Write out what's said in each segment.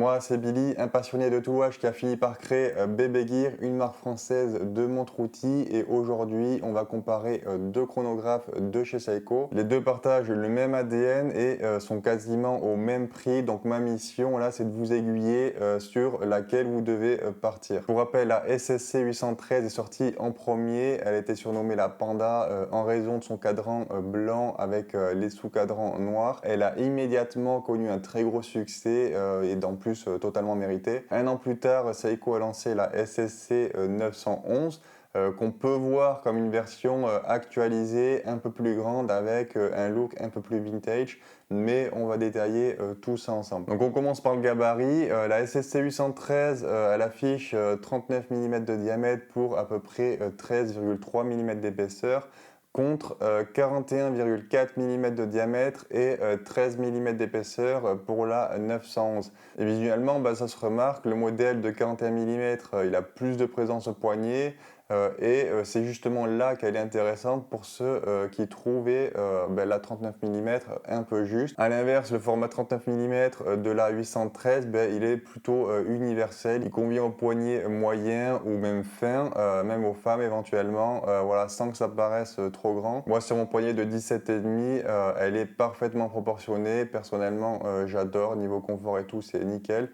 Moi, c'est Billy, un passionné de tatouage qui a fini par créer BB Gear, une marque française de montres-outils. Et aujourd'hui, on va comparer deux chronographes de chez Seiko. Les deux partagent le même ADN et sont quasiment au même prix. Donc ma mission là, c'est de vous aiguiller sur laquelle vous devez partir. Pour rappel, la SSC 813 est sortie en premier. Elle était surnommée la Panda en raison de son cadran blanc avec les sous-cadrans noirs. Elle a immédiatement connu un très gros succès et en plus totalement mérité. Un an plus tard, Seiko a lancé la SSC 911 qu'on peut voir comme une version actualisée, un peu plus grande avec un look un peu plus vintage, mais on va détailler tout ça ensemble. Donc on commence par le gabarit. La SSC 813, elle affiche 39 mm de diamètre pour à peu près 13,3 mm d'épaisseur, contre 41,4 mm de diamètre et 13 mm d'épaisseur pour la 911. Et visuellement, ça se remarque, le modèle de 41 mm, il a plus de présence au poignet, et c'est justement là qu'elle est intéressante pour ceux qui trouvaient la 39 mm un peu juste. A l'inverse, le format 39 mm de la 813, il est plutôt universel. Il convient au poignet moyen ou même fin, même aux femmes éventuellement, voilà, sans que ça paraisse trop grand. Moi, sur mon poignet de 17,5, elle est parfaitement proportionnée. Personnellement, j'adore. Niveau confort et tout, c'est nickel.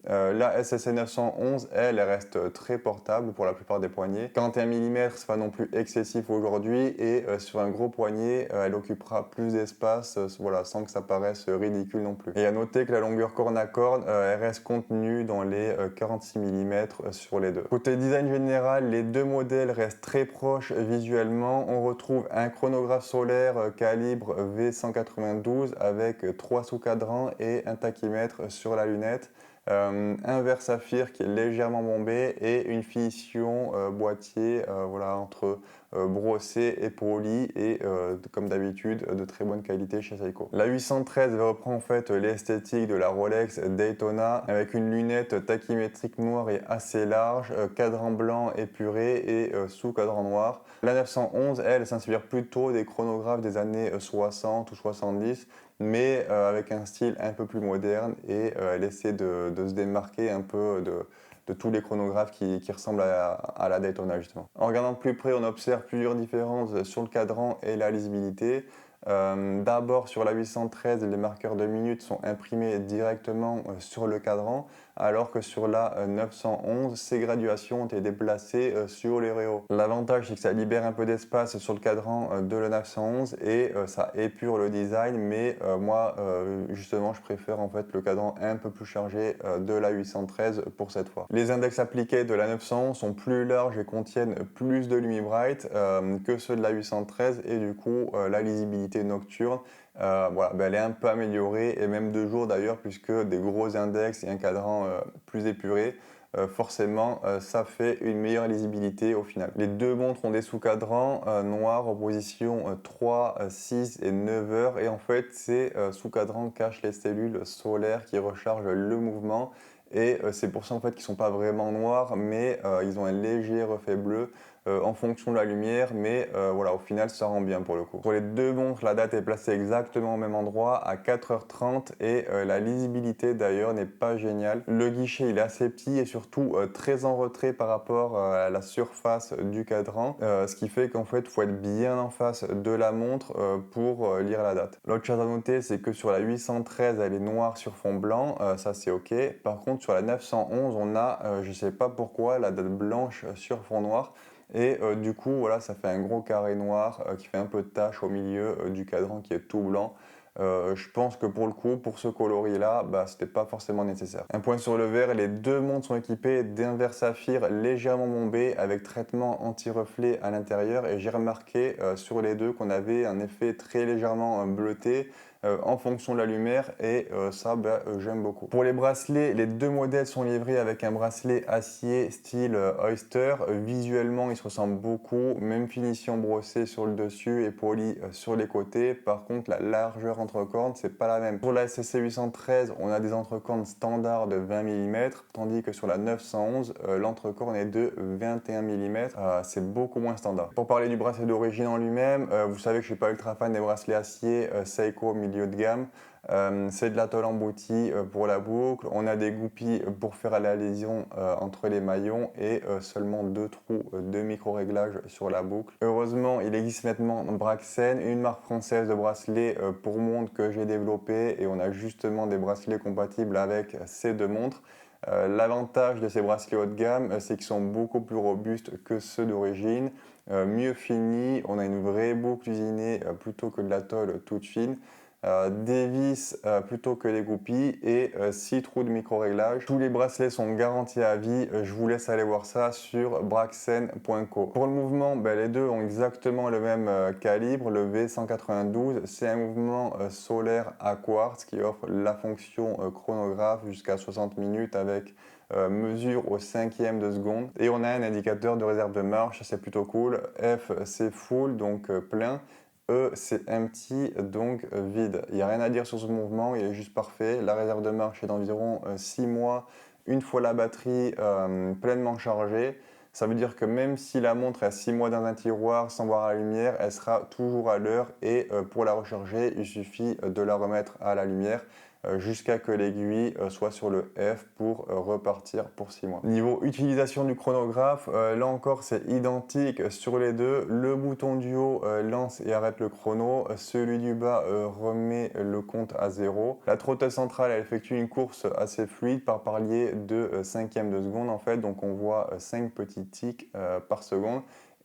La SSC 911, elle reste très portable pour la plupart des poignets. 41 mm, c'est pas non plus excessif aujourd'hui, et sur un gros poignet, elle occupera plus d'espace, voilà, sans que ça paraisse ridicule non plus. Et à noter que la longueur corne à corne, elle reste contenue dans les 46 mm sur les deux. Côté design général, les deux modèles restent très proches visuellement. On retrouve un chronographe solaire calibre V192 avec 3 sous-cadrans et un tachymètre sur la lunette. Un verre saphir qui est légèrement bombé et une finition boîtier voilà, entre brossé et poli, et comme d'habitude de très bonne qualité chez Seiko. La 813 reprend en fait l'esthétique de la Rolex Daytona avec une lunette tachymétrique noire et assez large, cadran blanc épuré et sous-cadran noir. La 911, elle, s'inspire plutôt des chronographes des années 60 ou 70, mais avec un style un peu plus moderne, et elle essaie de se démarquer un peu de tous les chronographes qui ressemblent à la Daytona justement. En regardant de plus près, on observe plusieurs différences sur le cadran et la lisibilité. D'abord sur la 813, les marqueurs de minutes sont imprimés directement sur le cadran, alors que sur la 911, ces graduations ont été déplacées sur les réaux. L'avantage, c'est que ça libère un peu d'espace sur le cadran de la 911 et ça épure le design, mais moi justement je préfère en fait le cadran un peu plus chargé de la 813 pour cette fois. Les index appliqués de la 911 sont plus larges et contiennent plus de Lumi-Bright que ceux de la 813, et du coup la lisibilité nocturne, voilà, elle est un peu améliorée, et même de jour d'ailleurs, puisque des gros index et un cadran plus épuré, forcément ça fait une meilleure lisibilité au final. Les deux montres ont des sous-cadrans noirs en position 3, 6 et 9 heures, et en fait ces sous-cadrans cachent les cellules solaires qui rechargent le mouvement, et c'est pour ça en fait qu'ils sont pas vraiment noirs, mais ils ont un léger reflet bleu en fonction de la lumière, mais voilà, au final ça rend bien pour le coup. Pour les deux montres, la date est placée exactement au même endroit à 4h30, et la lisibilité d'ailleurs n'est pas géniale. Le guichet il est assez petit et surtout très en retrait par rapport à la surface du cadran, ce qui fait qu'en fait il faut être bien en face de la montre pour lire la date. L'autre chose à noter, c'est que sur la 813 elle est noire sur fond blanc, ça c'est ok. Par contre sur la 911 on a, je sais pas pourquoi, la date blanche sur fond noir. Et du coup, voilà, ça fait un gros carré noir qui fait un peu de tache au milieu du cadran qui est tout blanc. Je pense que pour le coup, pour ce coloris-là, c'était pas forcément nécessaire. Un point sur le verre, les deux montres sont équipées d'un verre saphir légèrement bombé avec traitement anti-reflet à l'intérieur, et j'ai remarqué sur les deux qu'on avait un effet très légèrement bleuté en fonction de la lumière, et ça j'aime beaucoup. Pour les bracelets, les deux modèles sont livrés avec un bracelet acier style Oyster. Visuellement ils se ressemblent beaucoup, même finition brossée sur le dessus et polie sur les côtés. Par contre la largeur entre cornes c'est pas la même. Pour la SSC 813 on a des entrecornes standards de 20 mm, tandis que sur la 911 l'entrecorne est de 21 mm, c'est beaucoup moins standard. Pour parler du bracelet d'origine en lui-même, vous savez que je suis pas ultra fan des bracelets acier Seiko milieu de gamme. C'est de la tôle emboutie pour la boucle. On a des goupilles pour faire la liaison entre les maillons et seulement 2 trous de micro-réglage sur la boucle. Heureusement, il existe maintenant Braxen, une marque française de bracelets pour montres que j'ai développée, et on a justement des bracelets compatibles avec ces deux montres. L'avantage de ces bracelets haut de gamme, c'est qu'ils sont beaucoup plus robustes que ceux d'origine, mieux finis. On a une vraie boucle usinée plutôt que de la tôle toute fine. Des vis plutôt que des goupilles et 6 trous de micro-réglage. Tous les bracelets sont garantis à vie. Je vous laisse aller voir ça sur braxen.co. Pour le mouvement, les deux ont exactement le même calibre, le V192. C'est un mouvement solaire à quartz qui offre la fonction chronographe jusqu'à 60 minutes avec mesure au cinquième de seconde. Et on a un indicateur de réserve de marche, c'est plutôt cool. F, c'est full, donc plein. E, c'est empty, donc vide. Il n'y a rien à dire sur ce mouvement, il est juste parfait. La réserve de marche est d'environ 6 mois, une fois la batterie pleinement chargée. Ça veut dire que même si la montre a 6 mois dans un tiroir sans voir la lumière, elle sera toujours à l'heure, et pour la recharger, il suffit de la remettre à la lumière jusqu'à que l'aiguille soit sur le F pour repartir pour 6 mois. Niveau utilisation du chronographe, là encore c'est identique sur les deux. Le bouton du haut lance et arrête le chrono, celui du bas remet le compte à 0. La trotteuse centrale, elle effectue une course assez fluide par palier de cinquième de seconde en fait, donc on voit 5 petits tics par seconde.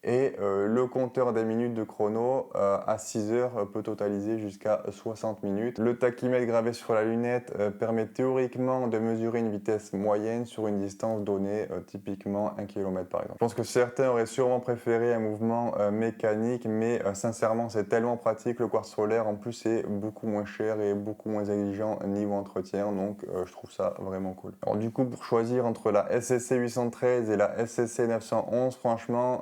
Et le compteur des minutes de chrono à 6 heures peut totaliser jusqu'à 60 minutes. Le tachymètre gravé sur la lunette permet théoriquement de mesurer une vitesse moyenne sur une distance donnée, typiquement 1 km par exemple. Je pense que certains auraient sûrement préféré un mouvement mécanique, mais sincèrement c'est tellement pratique le quartz solaire. En plus c'est beaucoup moins cher et beaucoup moins exigeant niveau entretien, donc je trouve ça vraiment cool. Alors du coup, pour choisir entre la SSC 813 et la SSC 911, franchement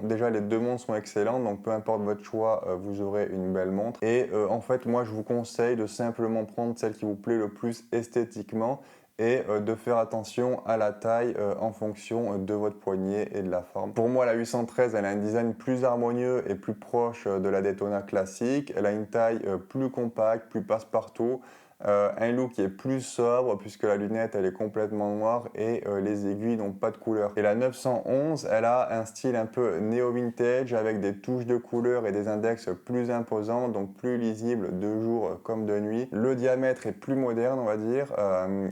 déjà les deux montres sont excellentes, donc peu importe votre choix, vous aurez une belle montre. Et en fait, moi je vous conseille de simplement prendre celle qui vous plaît le plus esthétiquement, et de faire attention à la taille en fonction de votre poignet et de la forme. Pour moi, la 813, elle a un design plus harmonieux et plus proche de la Daytona classique. Elle a une taille plus compacte, plus passe-partout. Un look qui est plus sobre puisque la lunette elle est complètement noire et les aiguilles n'ont pas de couleur. Et la 911, elle a un style un peu néo-vintage avec des touches de couleur et des index plus imposants, donc plus lisibles de jour comme de nuit. Le diamètre est plus moderne, on va dire,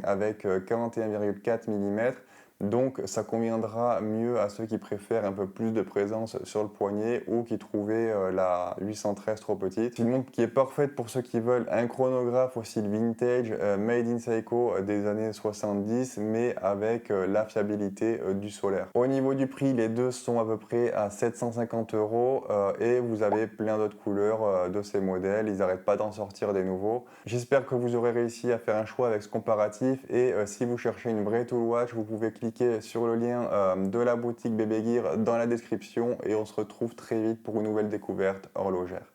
avec 41,4 mm. Donc ça conviendra mieux à ceux qui préfèrent un peu plus de présence sur le poignet ou qui trouvaient la 813 trop petite. C'est une montre qui est parfaite pour ceux qui veulent un chronographe au style vintage, made in Seiko des années 70, mais avec la fiabilité du solaire. Au niveau du prix, les deux sont à peu près à 750 € et vous avez plein d'autres couleurs de ces modèles. Ils n'arrêtent pas d'en sortir des nouveaux. J'espère que vous aurez réussi à faire un choix avec ce comparatif, et si vous cherchez une vraie tool watch, vous pouvez cliquer sur le lien de la boutique BB Gear dans la description, et on se retrouve très vite pour une nouvelle découverte horlogère.